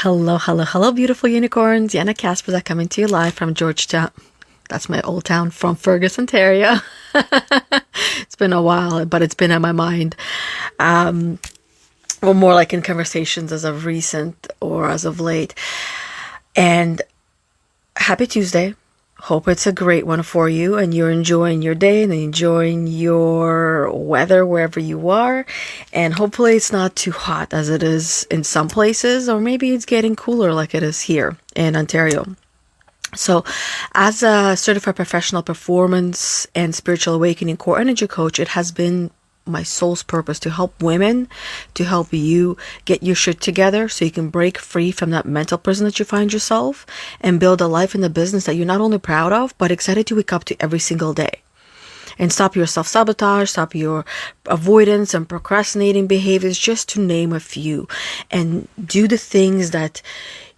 Hello, hello, hello, beautiful unicorns. Yana Kasperczak coming to you live from Georgetown. That's my old town, from Fergus, Ontario. It's been a while, but it's been on my mind. Or more like in conversations as of recent or as of late. And happy Tuesday. Hope it's a great one for you and you're enjoying your day and enjoying your weather wherever you are. And hopefully it's not too hot as it is in some places, or maybe it's getting cooler like it is here in Ontario. So as a certified professional performance and spiritual awakening core energy coach, it has been my soul's purpose to help women, to help you get your shit together so you can break free from that mental prison that you find yourself and build a life in the business that you're not only proud of, but excited to wake up to every single day. And stop your self-sabotage, stop your avoidance and procrastinating behaviors, just to name a few. And do the things that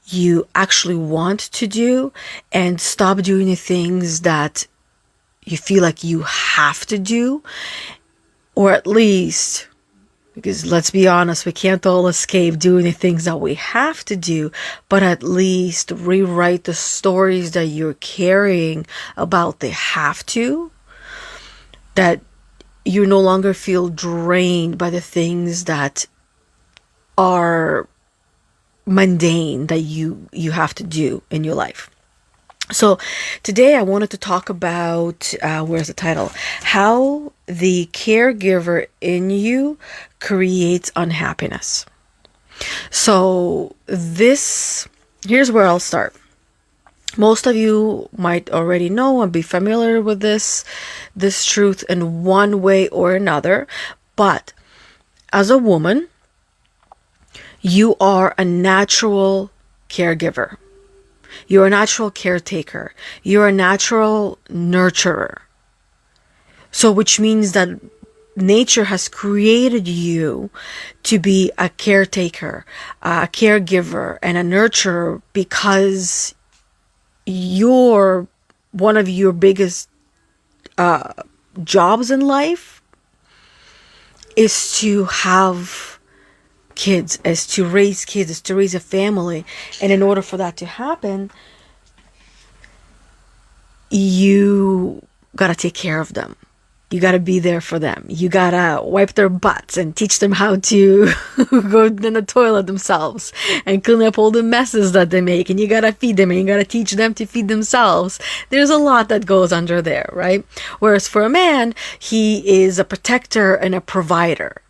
you actually want to do, and stop doing the things that you feel like you have to do. Or at least, because let's be honest, we can't all escape doing the things that we have to do, but at least rewrite the stories that you're carrying about the have to, that you no longer feel drained by the things that are mundane that you have to do in your life. So today I wanted to talk about, where's the title? How the caregiver in you creates unhappiness. So here's where I'll start. Most of you might already know and be familiar with this truth in one way or another. But as a woman, you are a natural caregiver. You're a natural caretaker. You're a natural nurturer. So which means that nature has created you to be a caretaker, a caregiver, and a nurturer, because one of your biggest jobs in life is to have kids, is to raise kids, is to raise a family. And in order for that to happen, you gotta take care of them. You gotta be there for them. You gotta wipe their butts and teach them how to go in the toilet themselves and clean up all the messes that they make. And you gotta feed them, and you gotta teach them to feed themselves. There's a lot that goes under there, right? Whereas for a man, he is a protector and a provider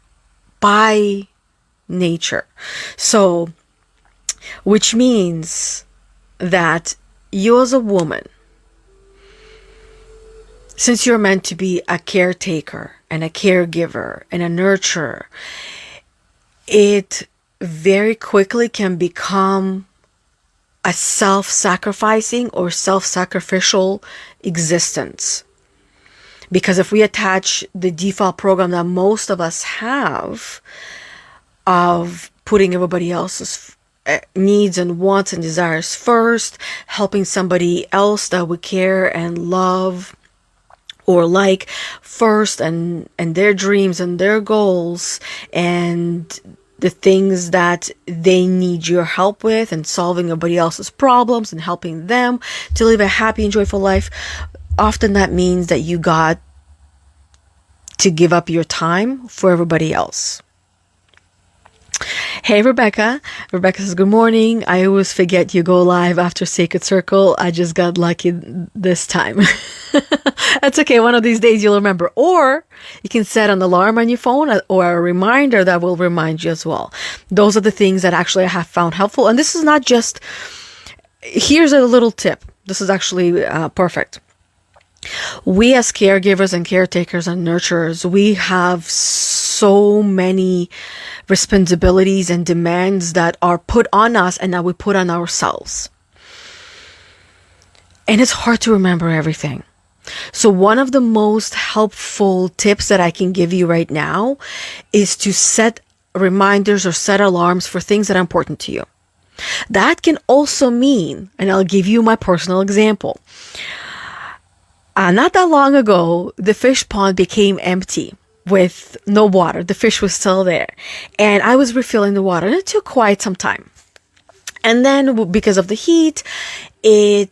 by nature. So, which means that you as a woman, since you're meant to be a caretaker and a caregiver and a nurturer, it very quickly can become a self-sacrificing or self-sacrificial existence. Because if we attach the default program that most of us have of putting everybody else's needs and wants and desires first, helping somebody else that we care and love or like first, and their dreams and their goals and the things that they need your help with, and solving everybody else's problems and helping them to live a happy and joyful life, often that means that you got to give up your time for everybody else. Hey, Rebecca. Rebecca says, good morning. I always forget you go live after Sacred Circle. I just got lucky this time. That's okay. One of these days you'll remember. Or you can set an alarm on your phone or a reminder that will remind you as well. Those are the things that actually I have found helpful. And this is not just, here's a little tip. This is actually perfect. We as caregivers and caretakers and nurturers, we have so many responsibilities and demands that are put on us and that we put on ourselves. And it's hard to remember everything. So one of the most helpful tips that I can give you right now is to set reminders or set alarms for things that are important to you. That can also mean, and I'll give you my personal example. Not that long ago, the fish pond became empty with no water. The fish was still there. And I was refilling the water, and it took quite some time. And then because of the heat, a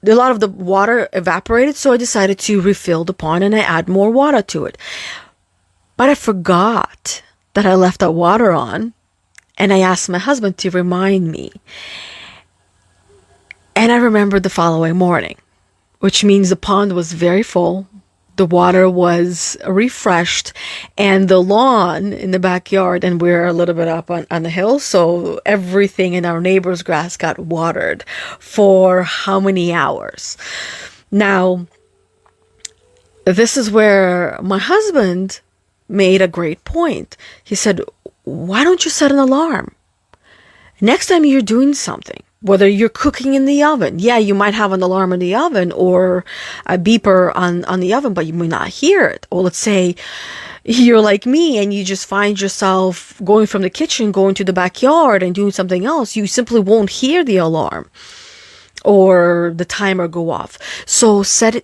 lot of the water evaporated, so I decided to refill the pond and I add more water to it. But I forgot that I left that water on, and I asked my husband to remind me. And I remembered the following morning, which means the pond was very full. The water was refreshed, and the lawn in the backyard, and we're a little bit up on the hill, so everything in our neighbor's grass got watered for how many hours? Now, this is where my husband made a great point. He said, why don't you set an alarm? Next time you're doing something, whether you're cooking in the oven, yeah, you might have an alarm in the oven or a beeper on the oven, but you may not hear it. Or let's say you're like me and you just find yourself going from the kitchen, going to the backyard and doing something else. You simply won't hear the alarm or the timer go off. So set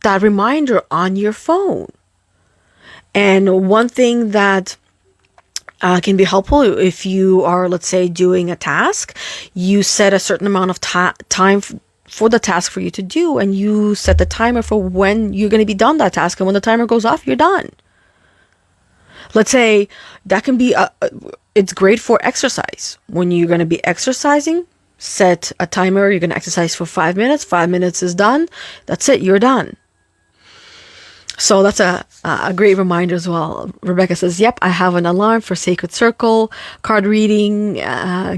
that reminder on your phone. And one thing that can be helpful if you are, let's say, doing a task, you set a certain amount of time for the task for you to do, and you set the timer for when you're going to be done that task, and when the timer goes off, you're done. Let's say that can be, it's great for exercise. When you're going to be exercising, set a timer, you're going to exercise for 5 minutes, 5 minutes is done, that's it, you're done. So that's a great reminder as well. Rebecca says, yep, I have an alarm for Sacred Circle, card reading,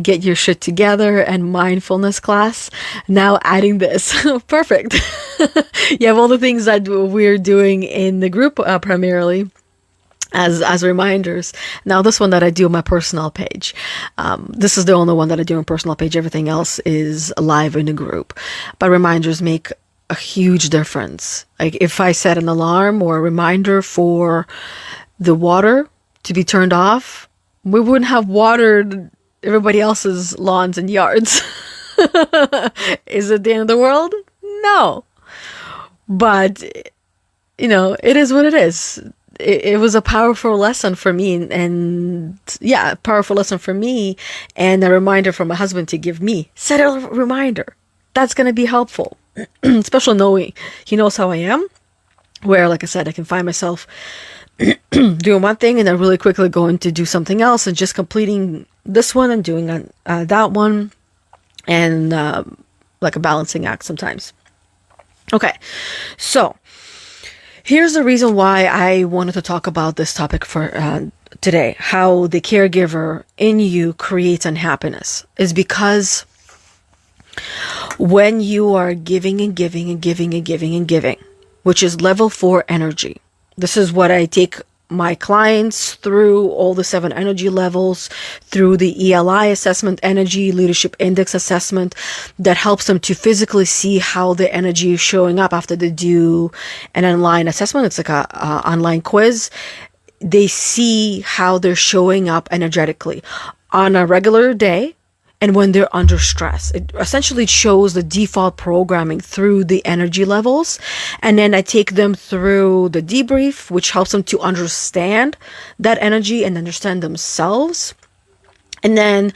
get your shit together, and mindfulness class. Now adding this. Perfect. You have all the things that we're doing in the group primarily as reminders. Now this one that I do on my personal page. This is the only one that I do on personal page. Everything else is live in the group. But reminders make a huge difference. Like if I set an alarm or a reminder for the water to be turned off, we wouldn't have watered everybody else's lawns and yards. Is it the end of the world? No. But, you know, it is what it is. It was a powerful lesson for me, and yeah, a powerful lesson for me, and a reminder for my husband to give me. Set a reminder. That's going to be helpful. Especially knowing he knows how I am, where, like I said, I can find myself doing one thing and then really quickly going to do something else and just completing this one and doing that one, and like a balancing act sometimes. Okay, so here's the reason why I wanted to talk about this topic for today, how the caregiver in you creates unhappiness, is because when you are giving and giving and giving and giving and giving, which is level 4 energy. This is what I take my clients through, all the 7 energy levels, through the ELI assessment, energy leadership index assessment, that helps them to physically see how the energy is showing up after they do an online assessment. It's like a online quiz. They see how they're showing up energetically on a regular day. And when they're under stress, it essentially shows the default programming through the energy levels. And then I take them through the debrief, which helps them to understand that energy and understand themselves. And then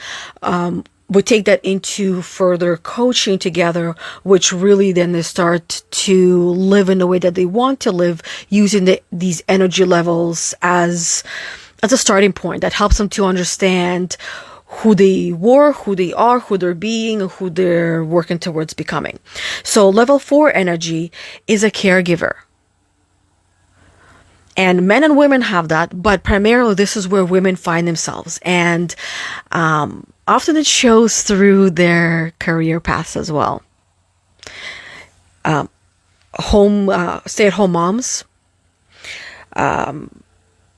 we take that into further coaching together, which really then they start to live in the way that they want to live, using these energy levels as a starting point that helps them to understand who they were, who they are, who they're being, who they're working towards becoming. So level 4 energy is a caregiver. And men and women have that, but primarily this is where women find themselves. And often it shows through their career paths as well. Stay-at-home moms,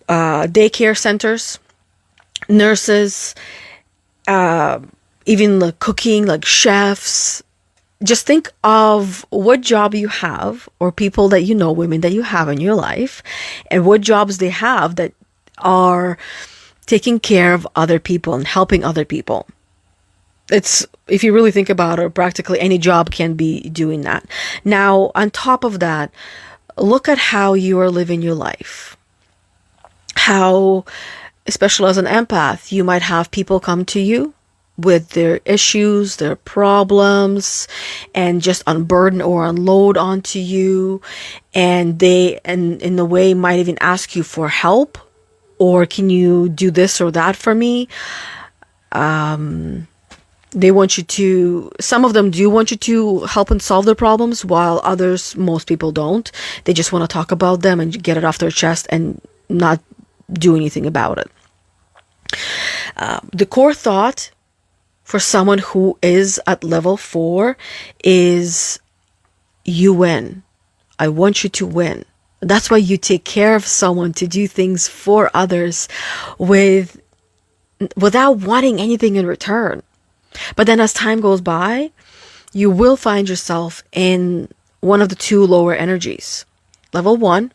daycare centers, nurses, even like cooking, like chefs. Just think of what job you have, or people that you know, women that you have in your life, and what jobs they have that are taking care of other people and helping other people. It's, if you really think about it, practically any job can be doing that. Now, on top of that, look at how you are living your life. How especially as an empath, you might have people come to you with their issues, their problems, and just unburden or unload onto you. And they, and in a way, might even ask you for help, or can you do this or that for me? They want you to, some of them do want you to help and solve their problems, while others, most people don't. They just want to talk about them and get it off their chest and not do anything about it. The core thought for someone who is at level 4 is, you win. I want you to win. That's why you take care of someone, to do things for others without wanting anything in return. But then as time goes by, you will find yourself in one of the two lower energies, level 1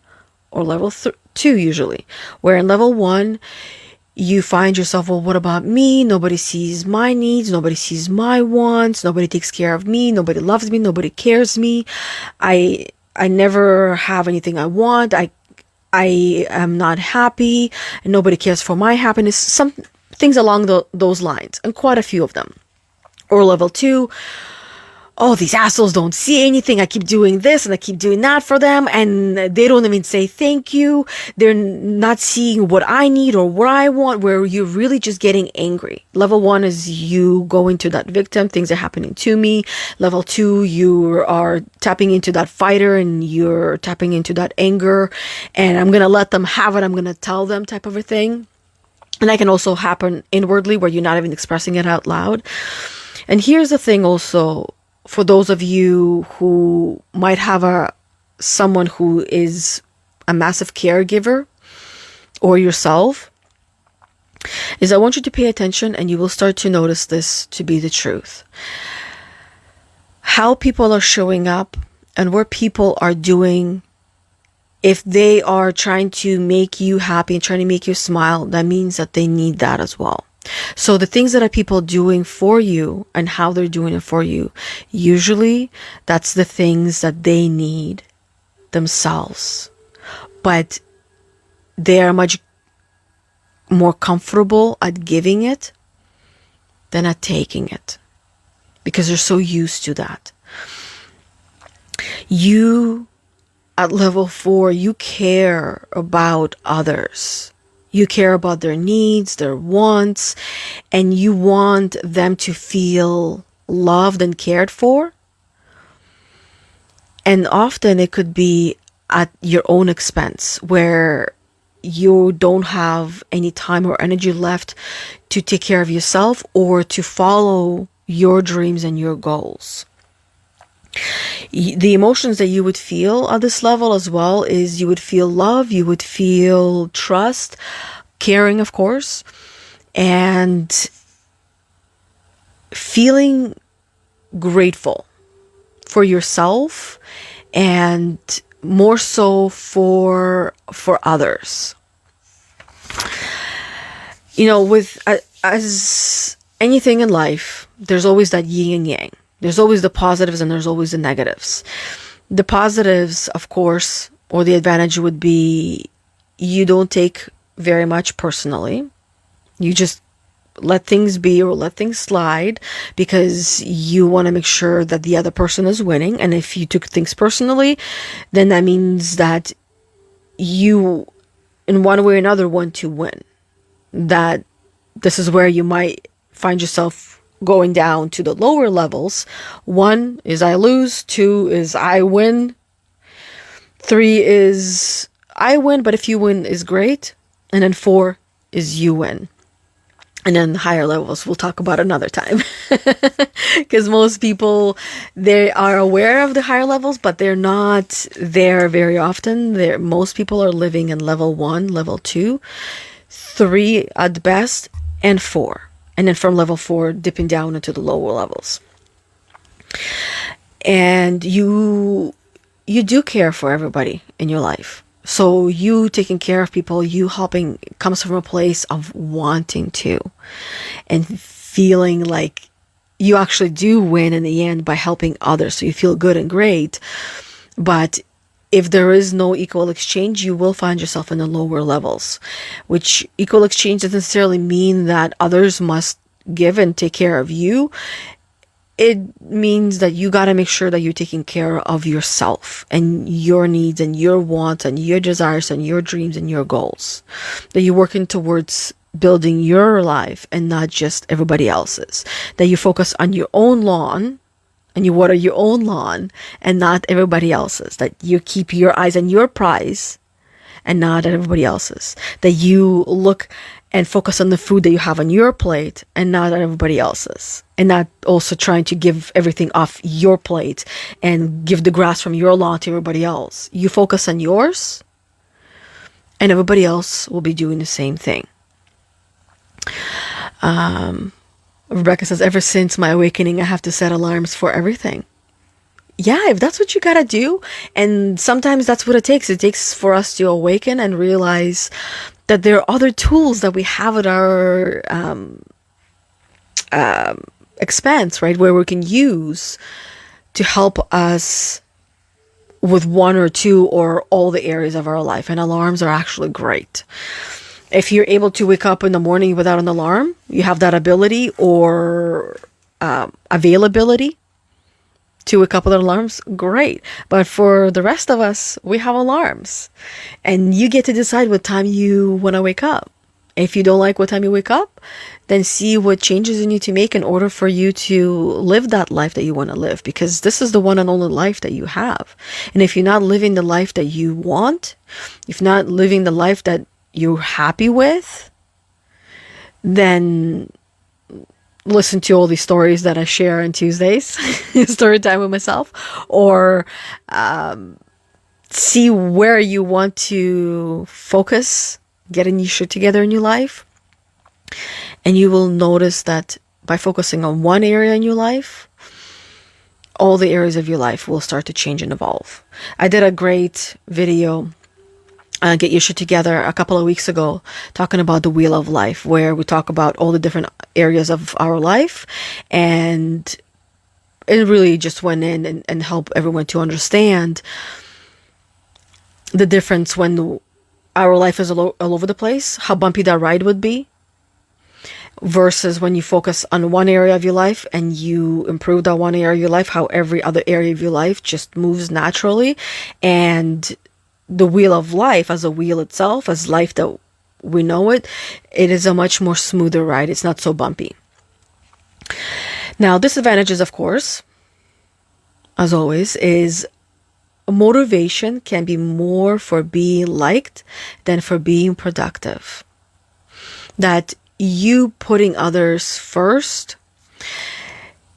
or level 2 usually, where in level 1, you find yourself, well, what about me? Nobody sees my needs. Nobody sees my wants. Nobody takes care of me. Nobody loves me. Nobody cares me. I never have anything I want. I am not happy, and nobody cares for my happiness. Some things along those lines, and quite a few of them. Or level 2, oh, these assholes don't see anything. I keep doing this and I keep doing that for them, and they don't even say thank you. They're not seeing what I need or what I want, where you're really just getting angry. Level 1 is you going to that victim, things are happening to me. Level 2, you are tapping into that fighter, and you're tapping into that anger, and I'm going to let them have it. I'm going to tell them, type of a thing. And that can also happen inwardly, where you're not even expressing it out loud. And here's the thing also, for those of you who might have someone who is a massive caregiver, or yourself, is I want you to pay attention, and you will start to notice this to be the truth. How people are showing up and what people are doing, if they are trying to make you happy and trying to make you smile, that means that they need that as well. So the things that are people doing for you and how they're doing it for you, usually that's the things that they need themselves. But they are much more comfortable at giving it than at taking it, because they're so used to that. You, at level 4, you care about others. You care about their needs, their wants, and you want them to feel loved and cared for. And often it could be at your own expense, where you don't have any time or energy left to take care of yourself or to follow your dreams and your goals. The emotions that you would feel at this level as well is, you would feel love, you would feel trust, caring, of course, and feeling grateful for yourself, and more so for others. You know, with as anything in life, there's always that yin and yang. There's always the positives and there's always the negatives. The positives, of course, or the advantage would be, you don't take very much personally. You just let things be or let things slide, because you want to make sure that the other person is winning. And if you took things personally, then that means that you, in one way or another, want to win. That this is where you might find yourself going down to the lower levels. 1 is I lose, 2 is I win, 3 is I win, but if you win is great, and then 4 is you win. And then higher levels we'll talk about another time, because most people, they are aware of the higher levels, but they're not there very often. Most people are living in level 1, level 2, 3 at best, and 4. And then from level 4, dipping down into the lower levels. And you do care for everybody in your life. So you taking care of people, you helping, comes from a place of wanting to, and feeling like you actually do win in the end by helping others. So you feel good and great. But if there is no equal exchange, you will find yourself in the lower levels, which equal exchange doesn't necessarily mean that others must give and take care of you. It means that you got to make sure that you're taking care of yourself and your needs and your wants and your desires and your dreams and your goals, that you're working towards building your life and not just everybody else's, that you focus on your own lawn and you water your own lawn and not everybody else's, that you keep your eyes on your prize and not at everybody else's, that you look and focus on the food that you have on your plate and not on everybody else's, and not also trying to give everything off your plate and give the grass from your lawn to everybody else. You focus on yours and everybody else will be doing the same thing. Rebecca says, ever since my awakening, I have to set alarms for everything. Yeah, if that's what you gotta do, and sometimes that's what it takes. It takes for us to awaken and realize that there are other tools that we have at our expense, right? Where we can use to help us with one or two or all the areas of our life. And alarms are actually great. If you're able to wake up in the morning without an alarm, you have that ability or availability to wake up with alarms, great. But for the rest of us, we have alarms. And you get to decide what time you want to wake up. If you don't like what time you wake up, then see what changes you need to make in order for you to live that life that you want to live. Because this is the one and only life that you have. And if you're not living the life that you want, if you're not living the life that you're happy with, then listen to all these stories that I share on Tuesdays, story time with myself, or see where you want to focus, getting your shit together in your life. And you will notice that by focusing on one area in your life, all the areas of your life will start to change and evolve. I did a great video, Get Your Shit Together, a couple of weeks ago, talking about the wheel of life, where we talk about all the different areas of our life, and it really just went in and helped everyone to understand the difference when our life is all over the place, how bumpy that ride would be, versus when you focus on one area of your life and you improve that one area of your life, how every other area of your life just moves naturally. And the wheel of life as a wheel itself, as life that we know it, it is a much more smoother ride. It's not so bumpy. Now, disadvantages, of course, as always, is motivation can be more for being liked than for being productive. That you putting others first,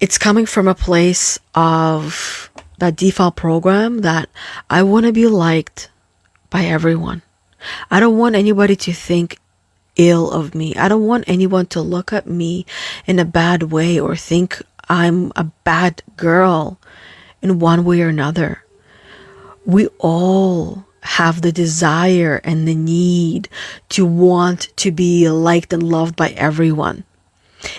it's coming from a place of that default program that I want to be liked by everyone. I don't want anybody to think ill of me. I don't want anyone to look at me in a bad way or think I'm a bad girl in one way or another. We all have the desire and the need to want to be liked and loved by everyone,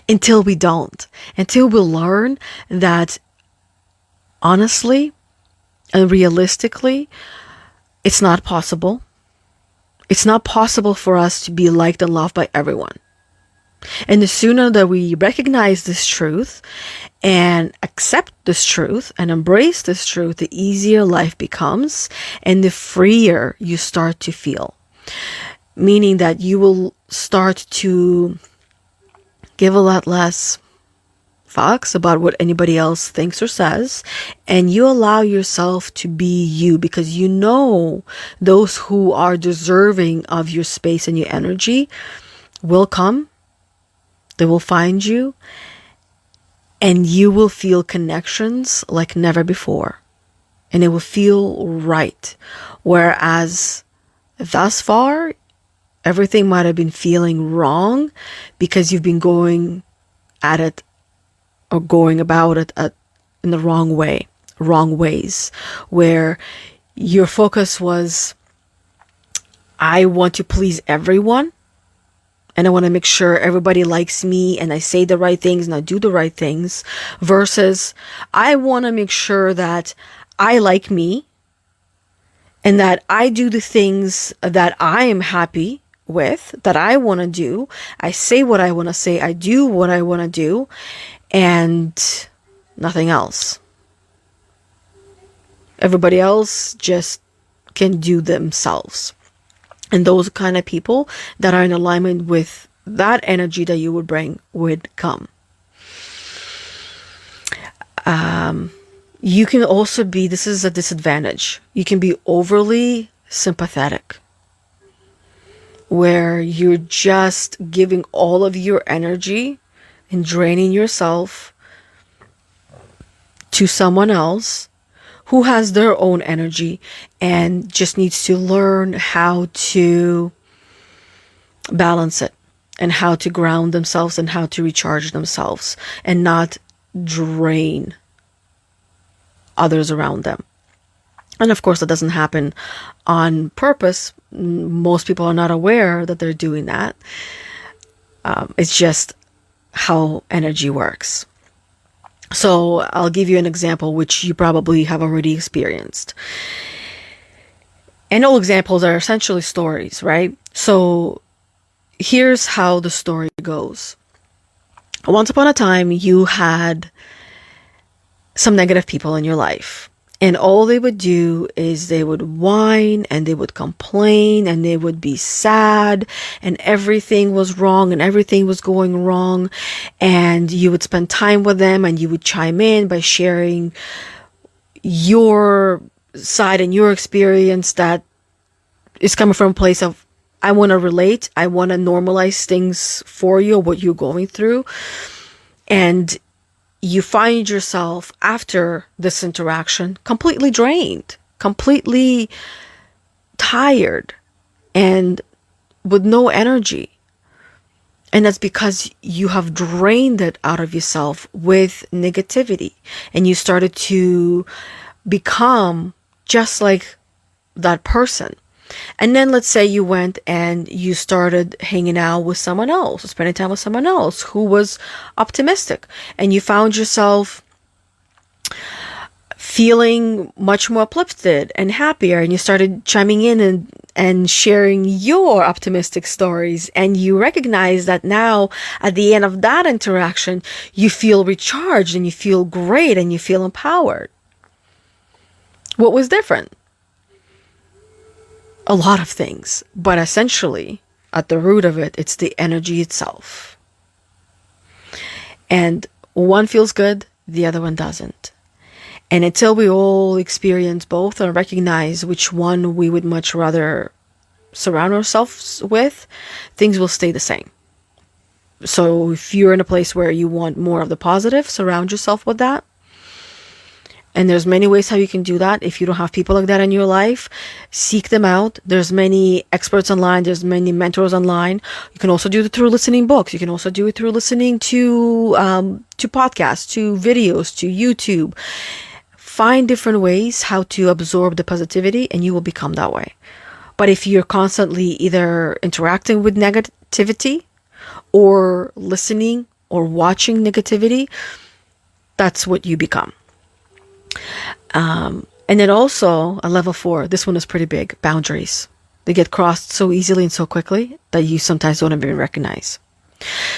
until we don't. Until we learn that honestly and realistically, it's not possible. It's not possible for us to be liked and loved by everyone. And the sooner that we recognize this truth and accept this truth and embrace this truth, the easier life becomes and the freer you start to feel. Meaning that you will start to give a lot less fucks about what anybody else thinks or says, and you allow yourself to be you, because you know those who are deserving of your space and your energy will come, they will find you, and you will feel connections like never before, and it will feel right. Whereas thus far, everything might have been feeling wrong because you've been going at it or going about it in the wrong ways, where your focus was, I want to please everyone, and I want to make sure everybody likes me, and I say the right things and I do the right things, versus I want to make sure that I like me and that I do the things that I am happy with, that I want to do. I say what I want to say. I do what I want to do, and nothing else. Everybody else just can do themselves. And those kind of people that are in alignment with that energy that you would bring would come. You can also be, this is a disadvantage, you can be overly sympathetic, where you're just giving all of your energy and draining yourself to someone else who has their own energy and just needs to learn how to balance it, and how to ground themselves, and how to recharge themselves, and not drain others around them. And of course, that doesn't happen on purpose. Most people are not aware that they're doing that. It's just how energy works. So I'll give you an example which you probably have already experienced. And all examples are essentially stories, right? So here's how the story goes. Once upon a time, you had some negative people in your life. And all they would do is they would whine and they would complain and they would be sad and everything was wrong and everything was going wrong. And you would spend time with them and you would chime in by sharing your side and your experience that is coming from a place of, I want to relate. I want to normalize things for you, what you're going through. And you find yourself after this interaction completely drained, completely tired, and with no energy. And that's because you have drained it out of yourself with negativity. And you started to become just like that person. And then let's say you went and you started hanging out with someone else, spending time with someone else who was optimistic, and you found yourself feeling much more uplifted and happier, and you started chiming in and sharing your optimistic stories, and you recognize that now at the end of that interaction, you feel recharged and you feel great and you feel empowered. What was different? A lot of things, but essentially at the root of it, it's the energy itself. And one feels good, the other one doesn't. And until we all experience both and recognize which one we would much rather surround ourselves with, things will stay the same. So if you're in a place where you want more of the positive, surround yourself with that. And there's many ways how you can do that. If you don't have people like that in your life, seek them out. There's many experts online. There's many mentors online. You can also do it through listening books. You can also do it through listening to podcasts, to videos, to YouTube. Find different ways how to absorb the positivity, and you will become that way. But if you're constantly either interacting with negativity or listening or watching negativity, that's what you become. And then also at level 4, this one is pretty big, boundaries. They get crossed so easily and so quickly that you sometimes don't even recognize.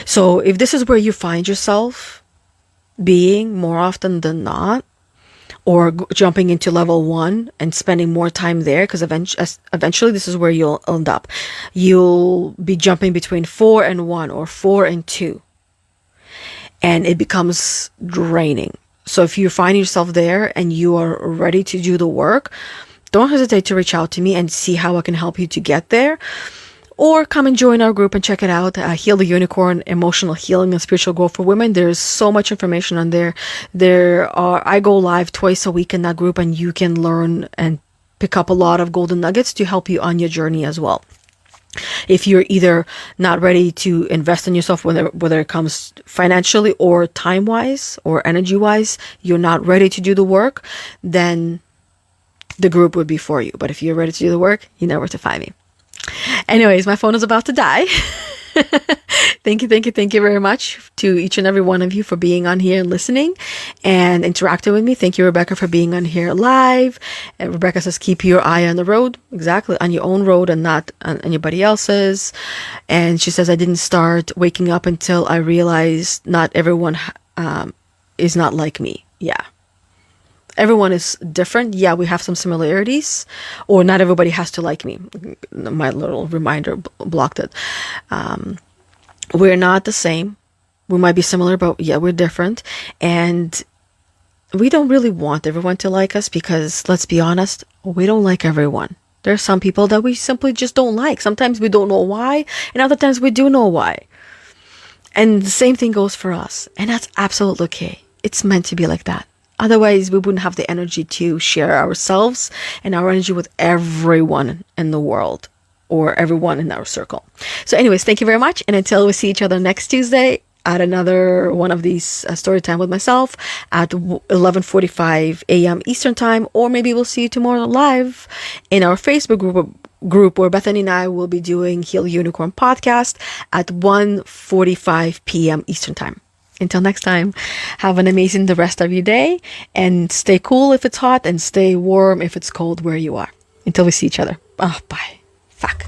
So if this is where you find yourself being more often than not, or jumping into level 1 and spending more time there, because eventually this is where you'll end up. You'll be jumping between 4 and 1 or 4 and 2. And it becomes draining. So if you find yourself there and you are ready to do the work, don't hesitate to reach out to me and see how I can help you to get there. Or come and join our group and check it out. Heal the Unicorn, Emotional Healing and Spiritual Growth for Women. There's so much information on there. I go live twice a week in that group, and you can learn and pick up a lot of golden nuggets to help you on your journey as well. If you're either not ready to invest in yourself, whether it comes financially or time-wise or energy-wise, you're not ready to do the work, then the group would be for you. But if you're ready to do the work, you know where to find me. Anyways, my phone is about to die. Thank you very much to each and every one of you for being on here and listening and interacting with me. Thank you, Rebecca, for being on here live. And Rebecca says, keep your eye on the road. Exactly, on your own road and not on anybody else's. And she says, I didn't start waking up until I realized not everyone is not like me. Yeah. Everyone is different. Yeah, we have some similarities, or not everybody has to like me. My little reminder blocked it. We're not the same. We might be similar, but yeah, we're different. And we don't really want everyone to like us because, let's be honest, we don't like everyone. There are some people that we simply just don't like. Sometimes we don't know why, and other times we do know why. And the same thing goes for us. And that's absolutely okay. It's meant to be like that. Otherwise, we wouldn't have the energy to share ourselves and our energy with everyone in the world or everyone in our circle. So anyways, thank you very much. And until we see each other next Tuesday at another one of these story time with myself at 11:45 a.m. Eastern time, or maybe we'll see you tomorrow live in our Facebook group where Bethany and I will be doing Heal Unicorn podcast at 1:45 p.m. Eastern time. Until next time, have an amazing the rest of your day, and stay cool if it's hot and stay warm if it's cold where you are. Until we see each other. Oh, bye. Fuck.